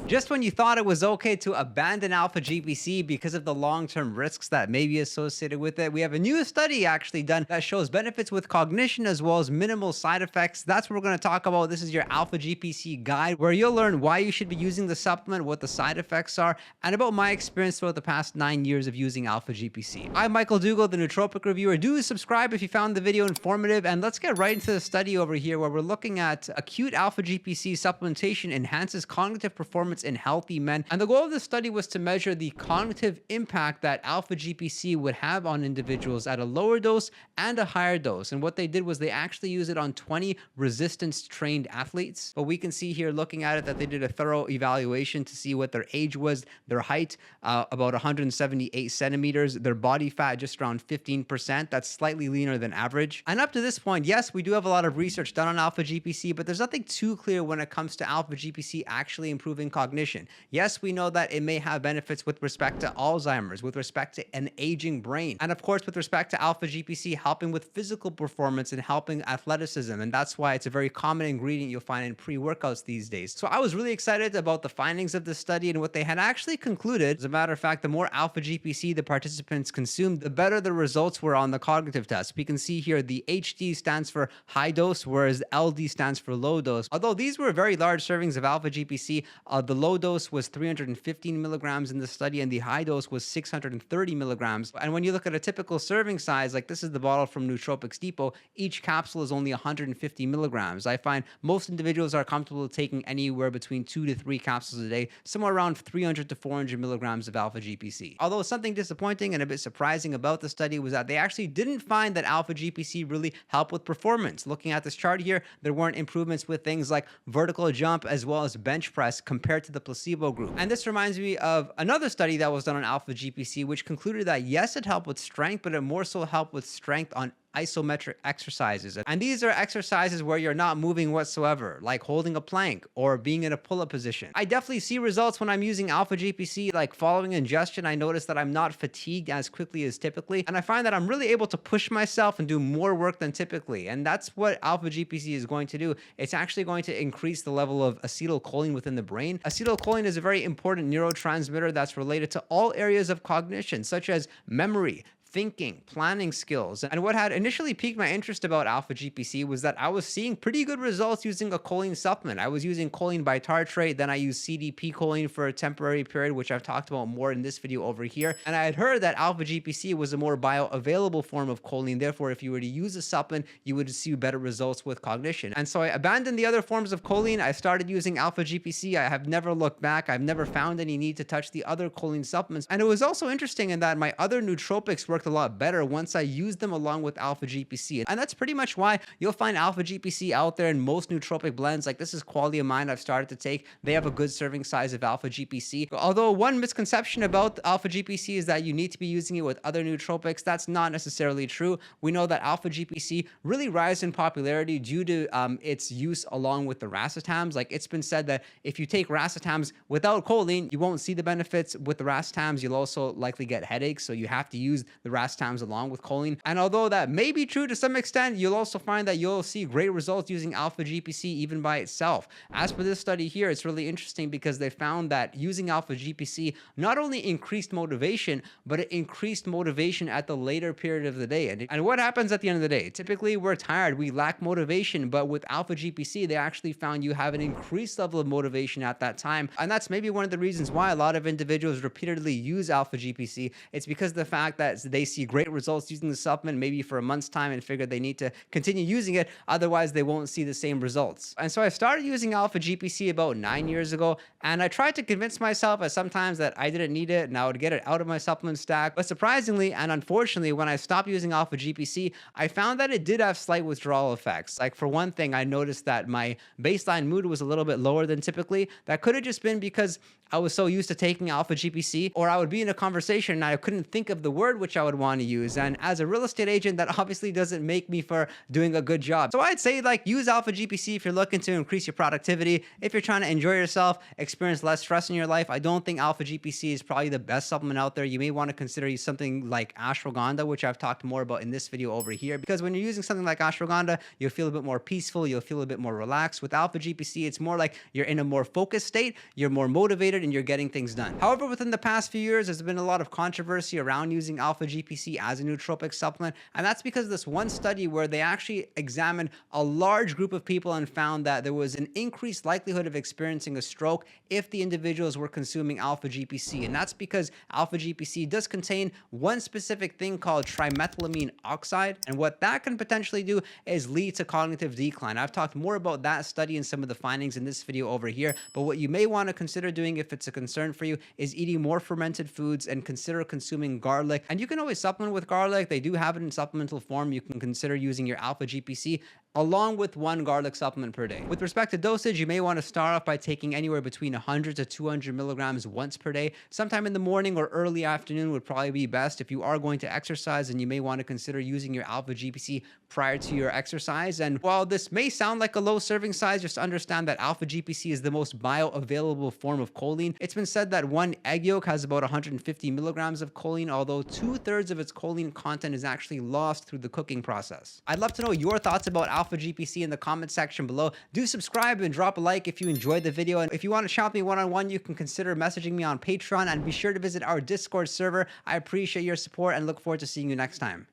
Just when you thought it was okay to abandon Alpha-GPC because of the long-term risks that may be associated with it, we have a new study actually done that shows benefits with cognition as well as minimal side effects. That's what we're going to talk about. This is your Alpha-GPC guide, where you'll learn why you should be using the supplement, what the side effects are, and about my experience throughout the past 9 years of using Alpha-GPC. I'm Michael Dougal, the Nootropic Reviewer. Do subscribe if you found the video informative, and let's get right into the study over here where we're looking at acute Alpha-GPC supplementation enhances cognitive performance in healthy men. And the goal of this study was to measure the cognitive impact that Alpha-GPC would have on individuals at a lower dose and a higher dose. And what they did was they actually used it on 20 resistance-trained athletes. But we can see here looking at it that they did a thorough evaluation to see what their age was, their height, about 178 centimeters, their body fat just around 15%. That's slightly leaner than average. And up to this point, yes, we do have a lot of research done on Alpha-GPC, but there's nothing too clear when it comes to Alpha-GPC actually improving cognition. Yes, we know that it may have benefits with respect to Alzheimer's, with respect to an aging brain, and of course with respect to Alpha-GPC helping with physical performance and helping athleticism, and that's why it's a very common ingredient you'll find in pre-workouts these days. So I was really excited about the findings of this study and what they had actually concluded. As a matter of fact, the more Alpha-GPC the participants consumed, the better the results were on the cognitive test. We can see here the HD stands for high dose, whereas LD stands for low dose. Although these were very large servings of Alpha-GPC, the low dose was 315 milligrams in the study and the high dose was 630 milligrams. And when you look at a typical serving size, like this is the bottle from Nootropics Depot, each capsule is only 150 milligrams. I find most individuals are comfortable taking anywhere between 2 to 3 capsules a day, somewhere around 300 to 400 milligrams of Alpha-GPC. Although something disappointing and a bit surprising about the study was that they actually didn't find that Alpha-GPC really helped with performance. Looking at this chart here, there weren't improvements with things like vertical jump as well as bench press compared to the placebo group. And this reminds me of another study that was done on Alpha-GPC, which concluded that yes, it helped with strength, but it more so helped with strength on isometric exercises. And these are exercises where you're not moving whatsoever, like holding a plank or being in a pull-up position. I definitely see results when I'm using Alpha-GPC, like following ingestion. I notice that I'm not fatigued as quickly as typically, and I find that I'm really able to push myself and do more work than typically. And that's what Alpha-GPC is going to do. It's actually going to increase the level of acetylcholine within the brain. Acetylcholine is a very important neurotransmitter that's related to all areas of cognition, such as memory, thinking, planning skills. And what had initially piqued my interest about Alpha-GPC was that I was seeing pretty good results using a choline supplement. I was using choline bitartrate, then I used CDP choline for a temporary period, which I've talked about more in this video over here. And I had heard that Alpha-GPC was a more bioavailable form of choline. Therefore, if you were to use a supplement, you would see better results with cognition. And so I abandoned the other forms of choline. I started using Alpha-GPC. I have never looked back. I've never found any need to touch the other choline supplements. And it was also interesting in that my other nootropics worked a lot better once I used them along with Alpha-GPC. And that's pretty much why you'll find Alpha-GPC out there in most nootropic blends. Like this is Quality of Mind I've started to take. They have a good serving size of Alpha-GPC. Although one misconception about Alpha-GPC is that you need to be using it with other nootropics. That's not necessarily true. We know that Alpha-GPC really rises in popularity due to its use along with the racetams. Like it's been said that if you take racetams without choline, you won't see the benefits. With the racetams, you'll also likely get headaches. So you have to use the racetams along with choline. And although that may be true to some extent, you'll also find that you'll see great results using Alpha-GPC even by itself. As for this study here, it's really interesting because they found that using Alpha-GPC not only increased motivation, but it increased motivation at the later period of the day. And what happens at the end of the day? Typically, we're tired, we lack motivation, but with Alpha-GPC, they actually found you have an increased level of motivation at that time. And that's maybe one of the reasons why a lot of individuals repeatedly use Alpha-GPC. It's because of the fact that they see great results using the supplement maybe for a month's time and figure they need to continue using it, otherwise they won't see the same results. And so I started using Alpha-GPC about 9 years ago, and I tried to convince myself at sometimes that I didn't need it and I would get it out of my supplement stack. But surprisingly and unfortunately, when I stopped using Alpha-GPC, I found that it did have slight withdrawal effects. Like for one thing, I noticed that my baseline mood was a little bit lower than typically. That could have just been because I was so used to taking Alpha-GPC, or I would be in a conversation and I couldn't think of the word which I would want to use. And as a real estate agent, that obviously doesn't make me for doing a good job. So I'd say like use Alpha-GPC if you're looking to increase your productivity. If you're trying to enjoy yourself, experience less stress in your life, I don't think Alpha-GPC is probably the best supplement out there. You may want to consider something like ashwagandha, which I've talked more about in this video over here, because when you're using something like ashwagandha, you'll feel a bit more peaceful, you'll feel a bit more relaxed. With Alpha-GPC, it's more like you're in a more focused state, you're more motivated, and you're getting things done. However, within the past few years, there's been a lot of controversy around using Alpha-GPC as a nootropic supplement, and that's because of this one study where they actually examined a large group of people and found that there was an increased likelihood of experiencing a stroke if the individuals were consuming Alpha-GPC. And that's because Alpha-GPC does contain one specific thing called trimethylamine oxide. And what that can potentially do is lead to cognitive decline. I've talked more about that study and some of the findings in this video over here. But what you may want to consider doing if it's a concern for you is eating more fermented foods and consider consuming garlic. And you can always supplement with garlic. They do have it in supplemental form. You can consider using your Alpha-GPC along with one garlic supplement per day. With respect to dosage, you may want to start off by taking anywhere between 100 to 200 milligrams once per day. Sometime in the morning or early afternoon would probably be best. If you are going to exercise, and you may want to consider using your Alpha-GPC prior to your exercise. And while this may sound like a low serving size, just understand that Alpha-GPC is the most bioavailable form of choline. It's been said that one egg yolk has about 150 milligrams of choline, although 2/3 of its choline content is actually lost through the cooking process. I'd love to know your thoughts about Alpha-GPC in the comment section below. Do subscribe and drop a like if you enjoyed the video. And if you want to chat with me one-on-one, you can consider messaging me on Patreon, and be sure to visit our Discord server. I appreciate your support and look forward to seeing you next time.